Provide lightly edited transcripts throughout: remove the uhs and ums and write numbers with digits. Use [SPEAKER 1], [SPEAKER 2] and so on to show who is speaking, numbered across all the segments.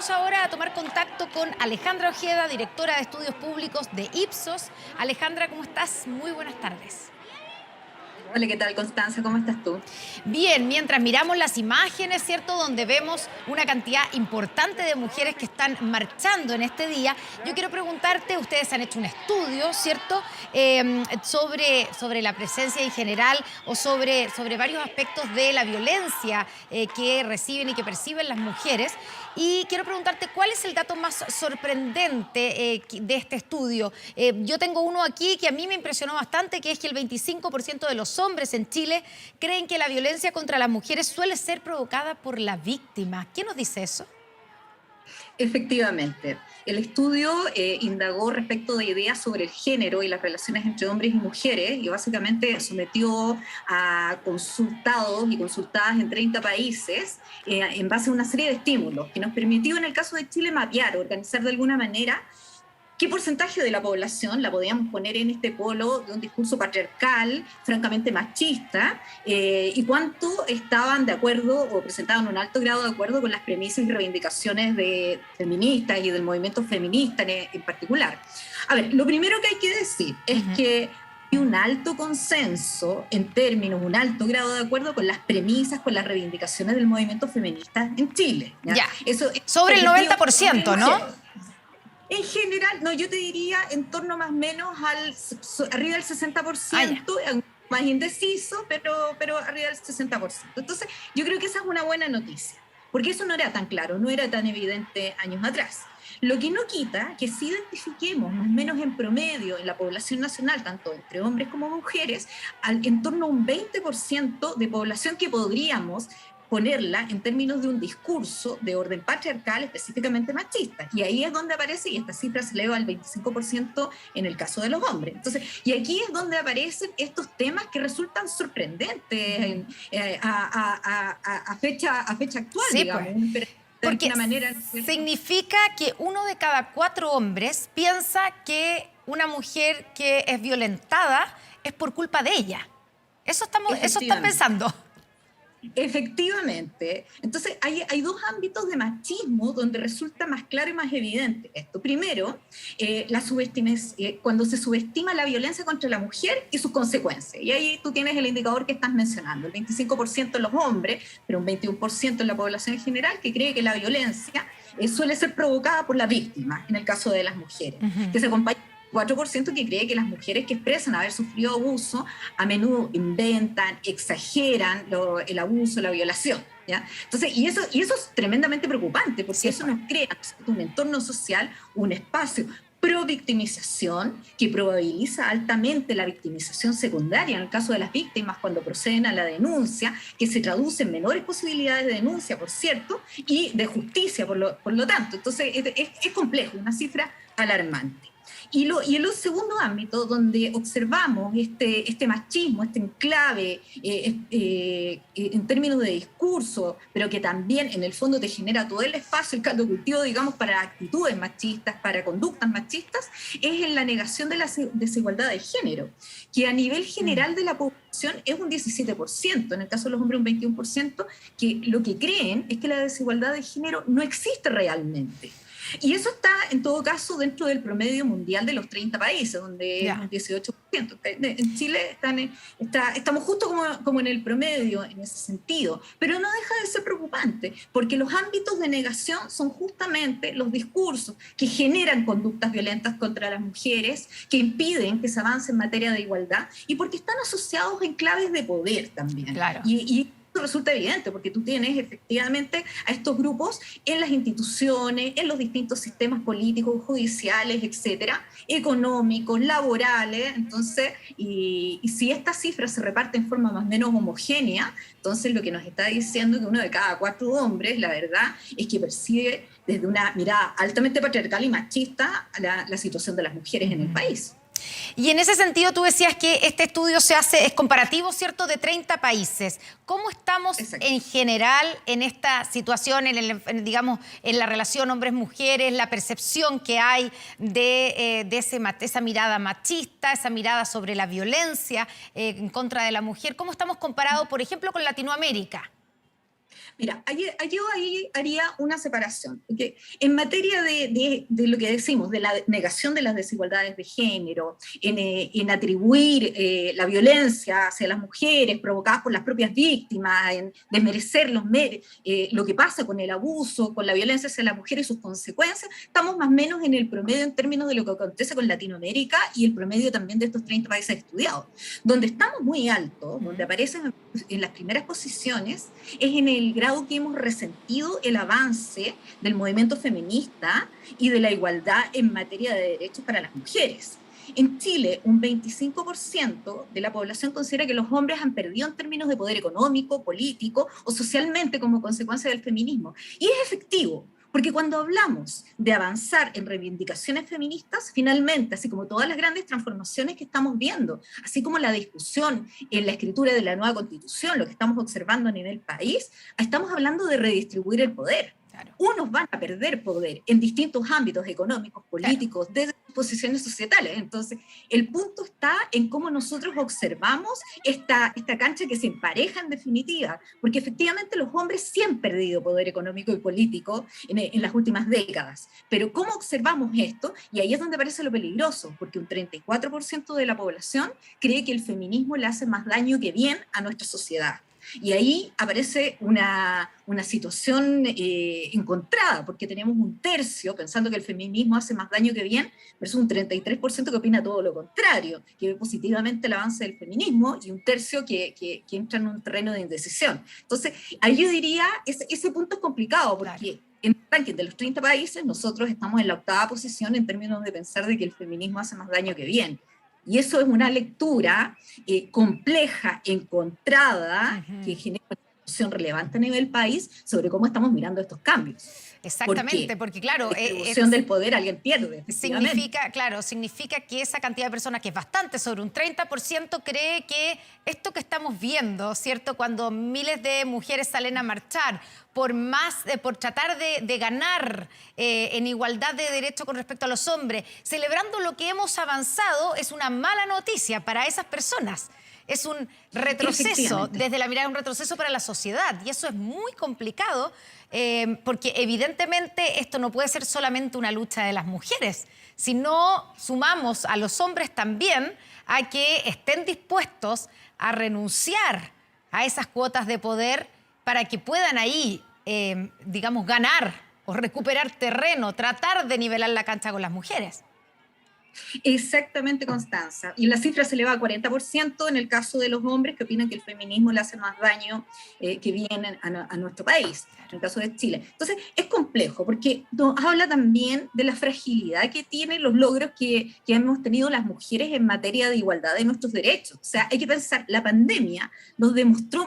[SPEAKER 1] vamos ahora a tomar contacto con Alejandra Ojeda, directora de Estudios Públicos de Ipsos. Alejandra, ¿cómo estás? Muy buenas tardes.
[SPEAKER 2] Hola, ¿qué tal, Constanza? ¿Cómo estás tú?
[SPEAKER 1] Bien, mientras miramos las imágenes, ¿cierto?, donde vemos una cantidad importante de mujeres que están marchando en este día, yo quiero preguntarte, ustedes han hecho un estudio, ¿cierto?, sobre la presencia en general o sobre varios aspectos de la violencia que reciben y que perciben las mujeres. Y quiero preguntarte, ¿cuál es el dato más sorprendente de este estudio? Yo tengo uno aquí que a mí me impresionó bastante, que es que el 25% de los hombres en Chile creen que la violencia contra las mujeres suele ser provocada por la víctima. ¿Qué nos dice eso?
[SPEAKER 2] Efectivamente, el estudio indagó respecto de ideas sobre el género y las relaciones entre hombres y mujeres y básicamente sometió a consultados y consultadas en 30 países en base a una serie de estímulos que nos permitió en el caso de Chile mapear, organizar de alguna manera qué porcentaje de la población la podíamos poner en este polo de un discurso patriarcal, francamente machista, y cuánto estaban de acuerdo o presentaban un alto grado de acuerdo con las premisas y reivindicaciones de feministas y del movimiento feminista en particular. A ver, lo primero que hay que decir es que hay un alto consenso en términos, un alto grado de acuerdo con las premisas, con las reivindicaciones del movimiento feminista en Chile. ¿Ya?
[SPEAKER 1] Ya,
[SPEAKER 2] Eso es
[SPEAKER 1] sobre el
[SPEAKER 2] objetivo.
[SPEAKER 1] 90%, ¿no?
[SPEAKER 2] En general, no, yo te diría en torno más o menos arriba del 60%, más indeciso, pero arriba del 60%. Entonces, yo creo que esa es una buena noticia, porque eso no era tan claro, no era tan evidente años atrás. Lo que no quita que sí identifiquemos más o menos en promedio en la población nacional, tanto entre hombres como mujeres, en torno a un 20% de población que podríamos ponerla en términos de un discurso de orden patriarcal específicamente machista. Y ahí es donde aparece, y esta cifra se eleva al 25% en el caso de los hombres. Entonces, y aquí es donde aparecen estos temas que resultan sorprendentes a fecha actual,
[SPEAKER 1] Sí,
[SPEAKER 2] digamos.
[SPEAKER 1] pues.
[SPEAKER 2] Pero de
[SPEAKER 1] Porque
[SPEAKER 2] alguna manera, ¿no es cierto?
[SPEAKER 1] significa que 1 de cada 4 hombres piensa que una mujer que es violentada es por culpa de ella. Eso están
[SPEAKER 2] Efectivamente.
[SPEAKER 1] pensando.
[SPEAKER 2] Efectivamente. Entonces, hay dos ámbitos de machismo donde resulta más claro y más evidente esto. Primero, cuando se subestima la violencia contra la mujer y sus consecuencias. Y ahí tú tienes el indicador que estás mencionando, el 25% en los hombres, pero un 21% en la población en general, que cree que la violencia suele ser provocada por la víctima, en el caso de las mujeres, que se acompaña 4% que cree que las mujeres que expresan haber sufrido abuso a menudo inventan, exageran el abuso, la violación. ¿Ya? Entonces, y eso es tremendamente preocupante porque
[SPEAKER 1] Sí,
[SPEAKER 2] eso
[SPEAKER 1] pues.
[SPEAKER 2] nos crea un entorno social, un espacio pro victimización que probabiliza altamente la victimización secundaria en el caso de las víctimas cuando proceden a la denuncia, que se traduce en menores posibilidades de denuncia, por cierto, y de justicia, por lo tanto. Entonces, es complejo, una cifra alarmante. Y el segundo ámbito donde observamos este machismo, este enclave en términos de discurso, pero que también en el fondo te genera todo el espacio, el caldo de cultivo, digamos, para actitudes machistas, para conductas machistas, es en la negación de la desigualdad de género, que a nivel general de la población es un 17%, en el caso de los hombres un 21%, que lo que creen es que la desigualdad de género no existe realmente. Y eso está, en todo caso, dentro del promedio mundial de los 30 países, donde es un 18%. En Chile estamos justo como en el promedio en ese sentido, pero no deja de ser preocupante, porque los ámbitos de negación son justamente los discursos que generan conductas violentas contra las mujeres, que impiden que se avance en materia de igualdad, y porque están asociados en claves de poder también.
[SPEAKER 1] Claro.
[SPEAKER 2] Y resulta evidente porque tú tienes efectivamente a estos grupos en las instituciones, en los distintos sistemas políticos, judiciales, etcétera, económicos, laborales. Entonces, y si esta cifra se reparte en forma más o menos homogénea, entonces lo que nos está diciendo que 1 de cada 4 hombres, la verdad, es que percibe desde una mirada altamente patriarcal y machista la situación de las mujeres en el país.
[SPEAKER 1] Y en ese sentido tú decías que este estudio es comparativo, ¿cierto?, de 30 países. ¿Cómo estamos
[SPEAKER 2] Exacto.
[SPEAKER 1] en general en esta situación, digamos, en la relación hombres-mujeres, la percepción que hay de esa mirada machista, esa mirada sobre la violencia en contra de la mujer? ¿Cómo estamos comparados, por ejemplo, con Latinoamérica?
[SPEAKER 2] Mira, yo ahí haría una separación, porque en materia de lo que decimos, de la negación de las desigualdades de género, en atribuir la violencia hacia las mujeres provocadas por las propias víctimas, en desmerecer lo que pasa con el abuso, con la violencia hacia las mujeres y sus consecuencias, estamos más o menos en el promedio en términos de lo que acontece con Latinoamérica y el promedio también de estos 30 países estudiados. Donde estamos muy altos, donde aparecen en las primeras posiciones, es en el grado que hemos resentido el avance del movimiento feminista y de la igualdad en materia de derechos para las mujeres. En Chile, un 25% de la población considera que los hombres han perdido en términos de poder económico, político o socialmente como consecuencia del feminismo. Y es efectivo, porque cuando hablamos de avanzar en reivindicaciones feministas, finalmente, así como todas las grandes transformaciones que estamos viendo, así como la discusión en la escritura de la nueva Constitución, lo que estamos observando a nivel país, estamos hablando de redistribuir el poder. Claro. Unos van a perder poder en distintos ámbitos económicos, políticos, claro, desde posiciones societales. Entonces, el punto está en cómo nosotros observamos esta cancha que se empareja en definitiva, porque efectivamente los hombres sí han perdido poder económico y político en las últimas décadas. Pero cómo observamos esto, y ahí es donde aparece lo peligroso, porque un 34% de la población cree que el feminismo le hace más daño que bien a nuestra sociedad. Y ahí aparece una situación encontrada, porque tenemos un tercio pensando que el feminismo hace más daño que bien, versus un 33% que opina todo lo contrario, que ve positivamente el avance del feminismo, y un tercio que entra en un terreno de indecisión. Entonces, ahí yo diría, ese punto es complicado, porque claro, en el ranking de los 30 países, nosotros estamos en la 8ª posición en términos de pensar de que el feminismo hace más daño que bien. Y eso es una lectura compleja, encontrada, que genera una discusión relevante a nivel país sobre cómo estamos mirando estos cambios.
[SPEAKER 1] Exactamente, porque claro,
[SPEAKER 2] la distribución del poder alguien pierde.
[SPEAKER 1] Significa que esa cantidad de personas, que es bastante, sobre un 30%, cree que esto que estamos viendo, ¿cierto? Cuando miles de mujeres salen a marchar por tratar de ganar en igualdad de derecho con respecto a los hombres, celebrando lo que hemos avanzado, es una mala noticia para esas personas. Es un retroceso, desde la mirada, un retroceso para la sociedad. Y eso es muy complicado, porque evidentemente esto no puede ser solamente una lucha de las mujeres, sino sumamos a los hombres también a que estén dispuestos a renunciar a esas cuotas de poder para que puedan ahí, digamos, ganar o recuperar terreno, tratar de nivelar la cancha con las mujeres.
[SPEAKER 2] Exactamente, Constanza. Y la cifra se eleva a 40% en el caso de los hombres que opinan que el feminismo le hace más daño que bien a nuestro país, en el caso de Chile. Entonces, es complejo porque nos habla también de la fragilidad que tienen los logros que hemos tenido las mujeres en materia de igualdad de nuestros derechos. O sea, hay que pensar, la pandemia nos demostró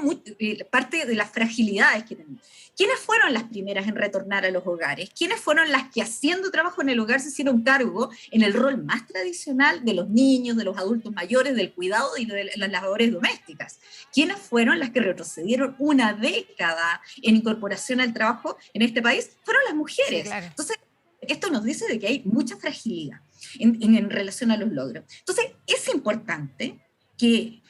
[SPEAKER 2] parte de las fragilidades que tenemos. ¿Quiénes fueron las primeras en retornar a los hogares? ¿Quiénes fueron las que haciendo trabajo en el hogar se hicieron cargo en el rol más tradicional de los niños, de los adultos mayores, del cuidado y de las labores domésticas? ¿Quiénes fueron las que retrocedieron una década en incorporación al trabajo en este país? Fueron las mujeres. Sí, claro. Entonces, esto nos dice de que hay mucha fragilidad en relación a los logros. Entonces, es importante que,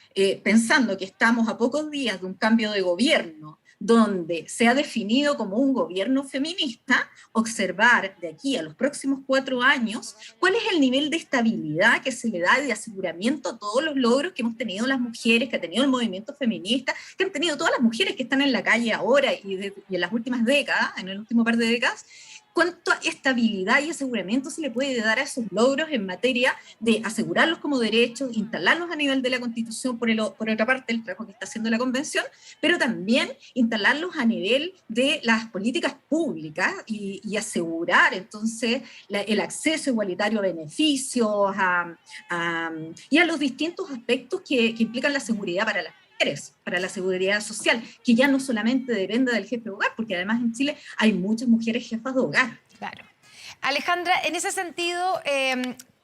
[SPEAKER 2] pensando que estamos a pocos días de un cambio de gobierno, donde se ha definido como un gobierno feminista, observar de aquí a los próximos 4 años cuál es el nivel de estabilidad que se le da y de aseguramiento a todos los logros que hemos tenido las mujeres, que ha tenido el movimiento feminista, que han tenido todas las mujeres que están en la calle ahora y en las últimas décadas, en el último par de décadas. ¿Cuánta estabilidad y aseguramiento se le puede dar a esos logros en materia de asegurarlos como derechos, instalarlos a nivel de la Constitución, por otra parte, el trabajo que está haciendo la Convención, pero también instalarlos a nivel de las políticas públicas y asegurar entonces el acceso igualitario a beneficios y a los distintos aspectos que implican la seguridad para las mujeres, para la seguridad social, que ya no solamente depende del jefe de hogar, porque además en Chile hay muchas mujeres jefas de hogar.
[SPEAKER 1] Claro. Alejandra, en ese sentido,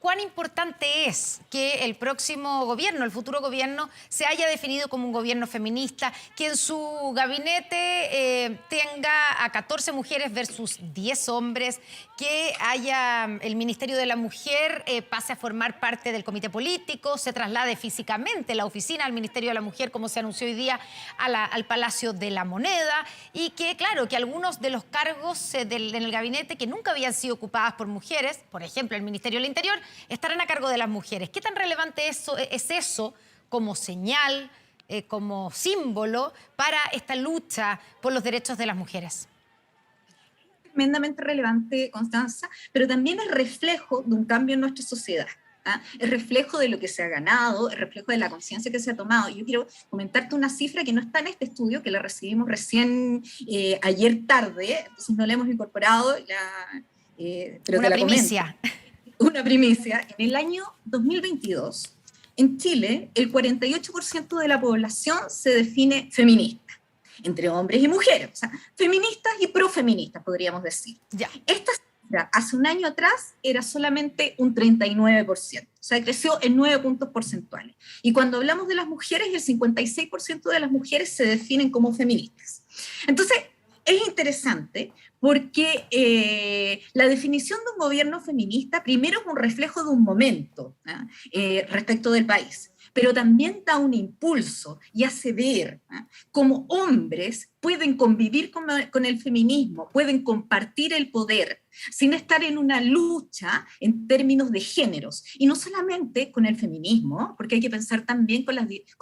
[SPEAKER 1] ¿cuán importante es que el próximo gobierno, el futuro gobierno, se haya definido como un gobierno feminista, que en su gabinete tenga a 14 mujeres versus 10 hombres, que haya el Ministerio de la Mujer pase a formar parte del comité político, se traslade físicamente la oficina al Ministerio de la Mujer, como se anunció hoy día, al Palacio de la Moneda, y que, claro, que algunos de los cargos en el gabinete que nunca habían sido ocupadas por mujeres, por ejemplo, el Ministerio del Interior, estarán a cargo de las mujeres? ¿Qué tan relevante es eso como señal, como símbolo para esta lucha por los derechos de las mujeres?
[SPEAKER 2] Tremendamente relevante, Constanza, pero también es reflejo de un cambio en nuestra sociedad. ¿Ah? Es reflejo de lo que se ha ganado, es reflejo de la conciencia que se ha tomado. Yo quiero comentarte una cifra que no está en este estudio, que la recibimos recién ayer tarde, entonces no la hemos incorporado, pero
[SPEAKER 1] una
[SPEAKER 2] te la
[SPEAKER 1] primicia.
[SPEAKER 2] Comento. Una primicia. En el año 2022, en Chile, el 48% de la población se define feminista, entre hombres y mujeres, o sea, feministas y profeministas, podríamos decir.
[SPEAKER 1] Ya.
[SPEAKER 2] Esta cifra hace un año atrás era solamente un 39%, o sea, creció en 9 puntos porcentuales. Y cuando hablamos de las mujeres, el 56% de las mujeres se definen como feministas. Entonces, es interesante porque la definición de un gobierno feminista primero es un reflejo de un momento respecto del país, pero también da un impulso y hace ver cómo hombres pueden convivir con el feminismo, pueden compartir el poder sin estar en una lucha en términos de géneros. Y no solamente con el feminismo, porque hay que pensar también con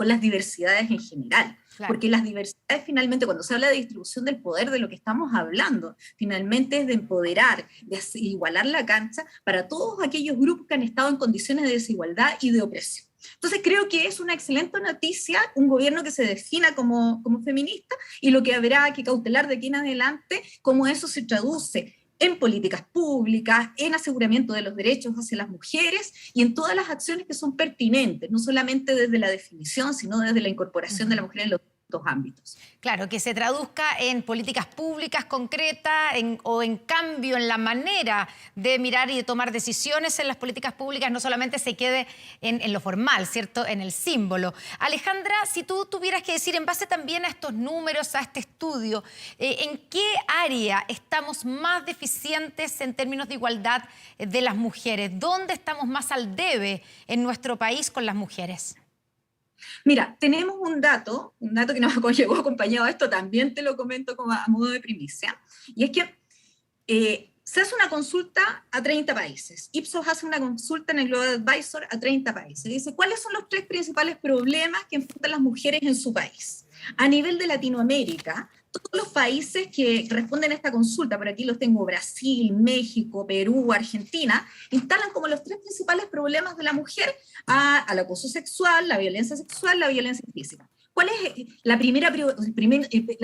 [SPEAKER 2] las diversidades en general. Claro. Porque las diversidades finalmente, cuando se habla de distribución del poder, de lo que estamos hablando, finalmente es de empoderar, de igualar la cancha para todos aquellos grupos que han estado en condiciones de desigualdad y de opresión. Entonces creo que es una excelente noticia un gobierno que se defina como feminista, y lo que habrá que cautelar de aquí en adelante, cómo eso se traduce en políticas públicas, en aseguramiento de los derechos hacia las mujeres y en todas las acciones que son pertinentes, no solamente desde la definición, sino desde la incorporación de la mujer en los ámbitos.
[SPEAKER 1] Claro, que se traduzca en políticas públicas concretas o en cambio en la manera de mirar y de tomar decisiones en las políticas públicas, no solamente se quede en lo formal, ¿cierto? En el símbolo. Alejandra, si tú tuvieras que decir, en base también a estos números, a este estudio, ¿en qué área estamos más deficientes en términos de igualdad de las mujeres? ¿Dónde estamos más al debe en nuestro país con las mujeres?
[SPEAKER 2] Mira, tenemos un dato que nos llegó acompañado a esto, también te lo comento como a modo de primicia, y es que se hace una consulta a 30 países. Ipsos hace una consulta en el Global Advisor a 30 países. Dice, ¿cuáles son los 3 principales problemas que enfrentan las mujeres en su país? A nivel de Latinoamérica, todos los países que responden a esta consulta, por aquí los tengo, Brasil, México, Perú, Argentina, instalan como los 3 principales problemas de la mujer al acoso sexual, la violencia física. ¿Cuál es la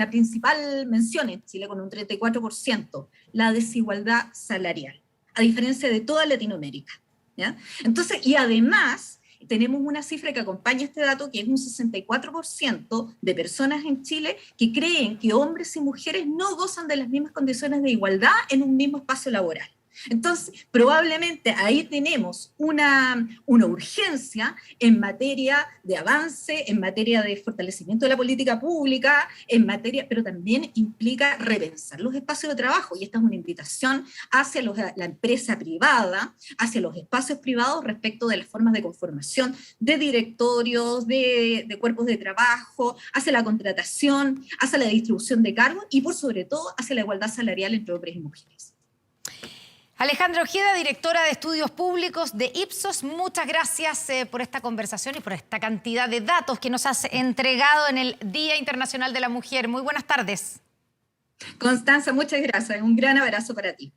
[SPEAKER 2] principal mención en Chile con un 34%? La desigualdad salarial, a diferencia de toda Latinoamérica, ¿ya? Entonces, y además tenemos una cifra que acompaña este dato, que es un 64% de personas en Chile que creen que hombres y mujeres no gozan de las mismas condiciones de igualdad en un mismo espacio laboral. Entonces, probablemente ahí tenemos una urgencia en materia de avance, en materia de fortalecimiento de la política pública, pero también implica repensar los espacios de trabajo, y esta es una invitación hacia la empresa privada, hacia los espacios privados respecto de las formas de conformación de directorios, de cuerpos de trabajo, hacia la contratación, hacia la distribución de cargos y por sobre todo hacia la igualdad salarial entre hombres y mujeres.
[SPEAKER 1] Alejandra Ojeda, directora de Estudios Públicos de Ipsos, muchas gracias por esta conversación y por esta cantidad de datos que nos has entregado en el Día Internacional de la Mujer. Muy buenas tardes.
[SPEAKER 2] Constanza, muchas gracias. Un gran abrazo para ti.